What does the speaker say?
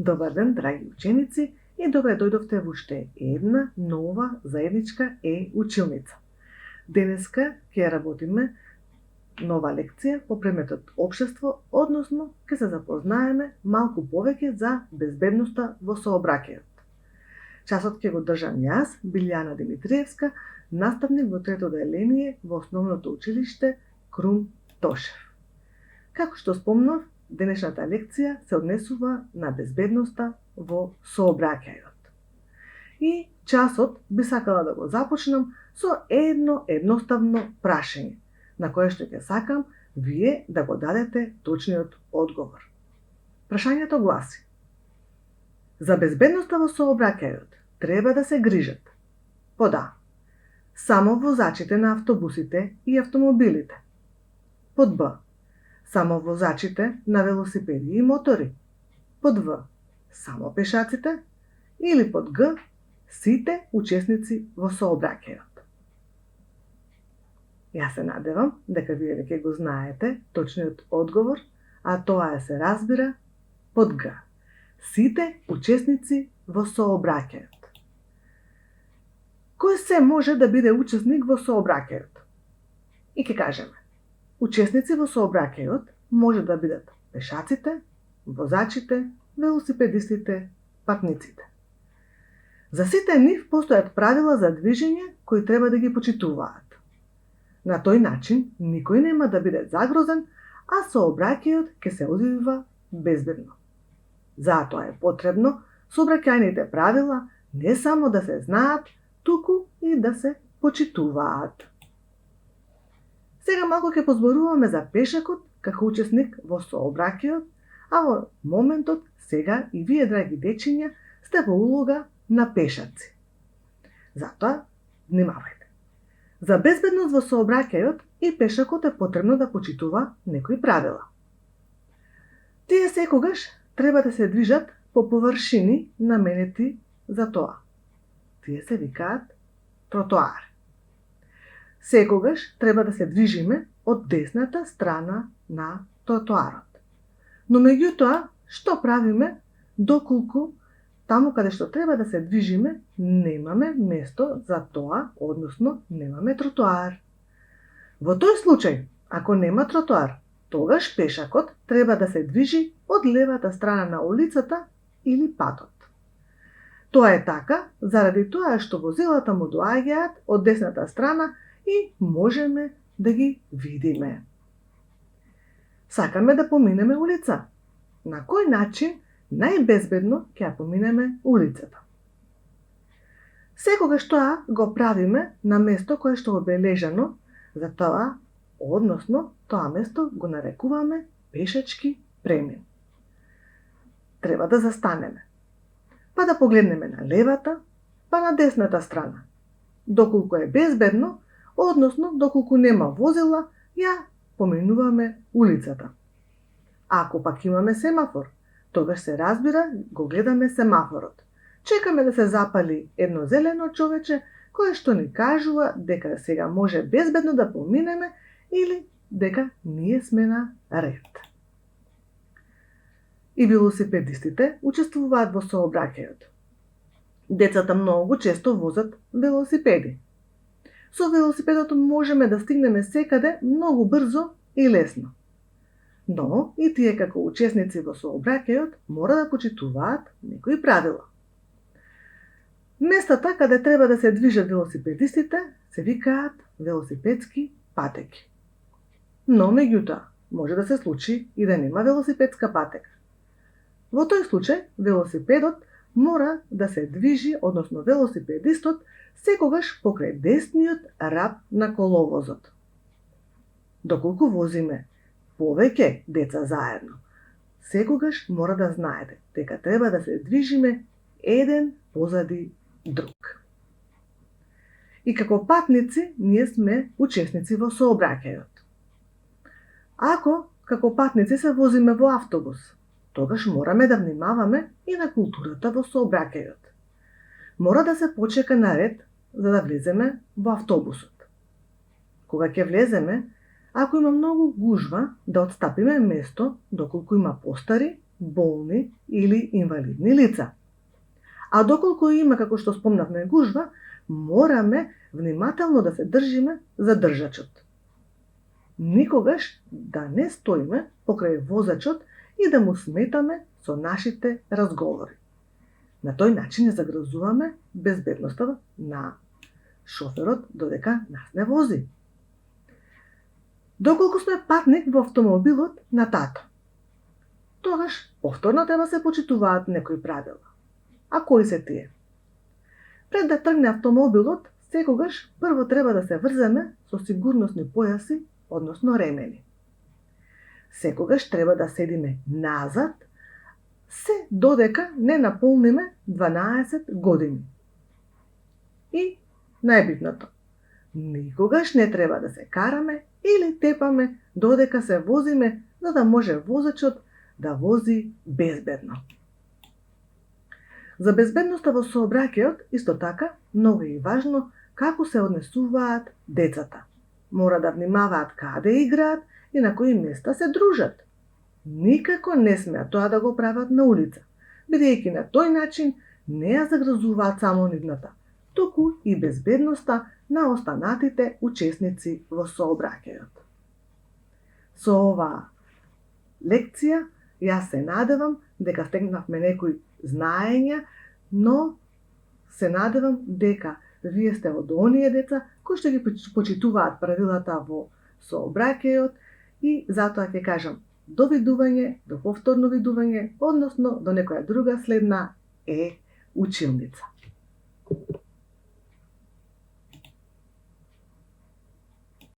Добар ден, драги ученици, и добре дојдовте во уште една нова заедничка училница. Денеска ќе работиме нова лекција по предметот општество, односно ќе се запознаеме малку повеќе за безбедноста во сообраќајот. Часот ќе го држам јас, Билјана Димитриевска, наставник во трето оделение во основното училиште Крум Тошев. Како што спомнав, денешната лекција се однесува на безбедноста во сообраќајот. И часот би сакала да го започнам со едно едноставно прашање, на кое што ќе сакам вие да го дадете точниот одговор. Прашањето гласи: за безбедноста во сообраќајот треба да се грижат под А. Само возачите на автобусите и автомобилите. Под Б. Само возачите на велосипеди и мотори. Под В. Само пешаците. Или под Г. Сите учесници во сообраќајот. Јас се надевам дека вие веќе го знаете точниот одговор, а тоа се разбира под Г. Сите учесници во сообраќајот. Кој се може да биде учесник во сообраќајот? И ќе кажеме: учесници во сообраќајот може да бидат пешаците, возачите, велосипедистите, патниците. За сите нив постојат правила за движење кои треба да ги почитуваат. На тој начин никој нема да биде загрозен, а сообраќајот ќе се одвива безбедно. Затоа е потребно сообраќајните правила не само да се знаат, туку и да се почитуваат. Сега малку ќе позборуваме за пешакот како учесник во сообраќајот, а во моментот сега и вие, драги дечиња, сте во улога на пешаци. Затоа, внимавајте. За безбедност во сообраќајот и пешакот е потребно да почитува некои правила. Тие секогаш треба да се движат по површини наменети за тоа. Тие се викаат тротоари. Секогаш треба да се движиме од десната страна на тротоарот. Но меѓутоа, што правиме доколку таму каде што треба да се движиме немаме место за тоа, односно немаме тротоар? Во тој случај, ако нема тротоар, тогаш пешакот треба да се движи од левата страна на улицата или патот. Тоа е така заради тоа што возилата му доаѓаат од десната страна и можеме да ги видиме. Сакаме да поминеме улица. На кој начин најбезбедно ќе ја поминеме улицата? Секогаш тоа го правиме на место кое што е обележано за тоа, односно тоа место го нарекуваме пешачки премин. Треба да застанеме, па да погледнеме на левата, па на десната страна. Доколку е безбедно, односно доколку нема возила, ја поминуваме улицата. Ако пак имаме семафор, тогаш се разбира, го гледаме семафорот. Чекаме да се запали едно зелено човече, кое што ни кажува дека сега може безбедно да поминеме или дека ние сме на ред. И велосипедистите учествуваат во сообраќајот. Децата многу често возат велосипеди. Со велосипедот можеме да стигнеме секаде многу брзо и лесно. Но и тие како учесници во сообраќајот мора да почитуваат некои правила. Местата каде треба да се движат велосипедистите се викаат велосипедски патеки. Но меѓутоа, може да се случи и да нема велосипедска патека. Во тој случај, велосипедот мора да се движи, односно велосипедистот, секогаш покрај десниот раб на коловозот. Доколку возиме повеќе деца заедно, секогаш мора да знаете дека треба да се движиме еден позади друг. И како патници, ние сме учесници во сообраќајот. Ако како патници се возиме во автобус, тогаш мораме да внимаваме и на културата во сообраќајот. Мора да се почека на ред за да влеземе во автобусот. Кога ќе влеземе, ако има многу гужва, да отстапиме место, доколку има постари болни или инвалидни лица. А доколку има, како што спомнавме, гужва, мораме внимателно да се држиме за држачот. Никогаш да не стоиме покрај возачот и да му сметаме со нашите разговори. На тој начин не загрозуваме безбедноста на шоферот додека нас не вози. Доколку сме патник во автомобилот на тато, тогаш повторно треба се почитуваат некои правила. А кои се тие? Пред да тргне автомобилот, секогаш прво треба да се врземе со сигурносни појаси, односно ремени. Секогаш треба да седиме назад, се додека не наполниме 12 години. И најбитното, никогаш не треба да се караме или тепаме додека се возиме, за да може возачот да вози безбедно. За безбедноста во сообраќајот исто така многу е важно како се однесуваат децата. Мора да внимаваат каде играат и на кои места се дружат. Никако не смеат тоа да го прават на улица, бидејќи на тој начин не ја загрозуваат само нивната, туку и безбедноста на останатите учесници во сообраќајот. Со оваа лекција јас се надевам дека стегнавме некои знаења, но се надевам дека вие сте од оние деца кои што ги почитуваат правилата во сообраќајот и затоа ќе кажам довидување, до повторно видување, односно до некоја друга следна училница.